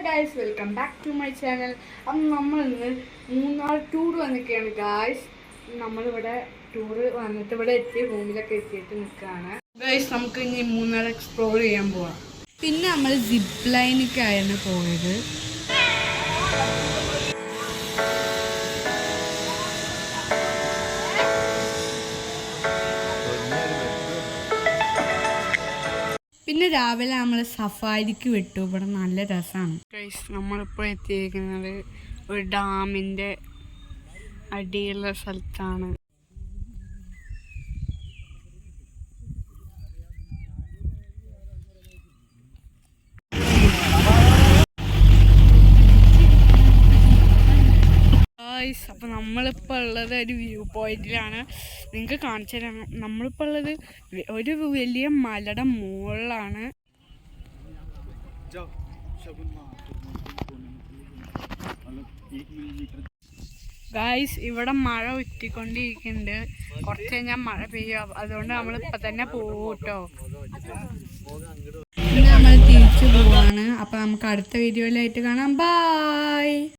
Guys, welcome back to my channel. അപ്പം നമ്മളിന്ന് Munnar tour വന്നിരിക്കുകയാണ് ഗായ്സ്. നമ്മളിവിടെ ടൂറ് വന്നിട്ട് ഇവിടെ എത്തി റൂമിലൊക്കെ എത്തിയിട്ട് നിൽക്കുകയാണ് ഗായ്സ്. നമുക്ക് ഇനി മൂന്നാർ എക്സ്പ്ലോർ ചെയ്യാൻ പോവാം. പിന്നെ നമ്മൾ സിപ്പ് ലൈനിലേക്കായിരുന്നു പോയത്. പിന്നെ രാവിലെ നമ്മൾ സഫാരിക്ക് വിട്ടു. ഇവിടെ നല്ല രസമാണ് ഗൈസ്. നമ്മളിപ്പോൾ എത്തിയിരിക്കുന്നത് ഒരു ഡാമിൻ്റെ അടിയുള്ള സ്ഥലത്താണ്. അപ്പോൾ നമ്മളിപ്പോൾ ഉള്ളത് ഒരു വ്യൂ പോയിന്റിലാണ്. നിങ്ങൾക്ക് കാണിച്ചു തരാം. നമ്മളിപ്പോൾ ഉള്ളത് ഒരു വലിയ മലയുടെ മുകളിലാണ്. ഗായ്സ്, ഇവിടെ മഴ ഉറ്റിക്കൊണ്ടിരിക്കുന്നുണ്ട്. കുറച്ച് കഴിഞ്ഞാൽ മഴ പെയ്യും. അതുകൊണ്ട് നമ്മളിപ്പോൾ തന്നെ പോകും കേട്ടോ. പിന്നെ നമ്മൾ തിരിച്ചു പോവാണ്. അപ്പോൾ നമുക്ക് അടുത്ത വീഡിയോയിലായിട്ട് കാണാം. ബൈ.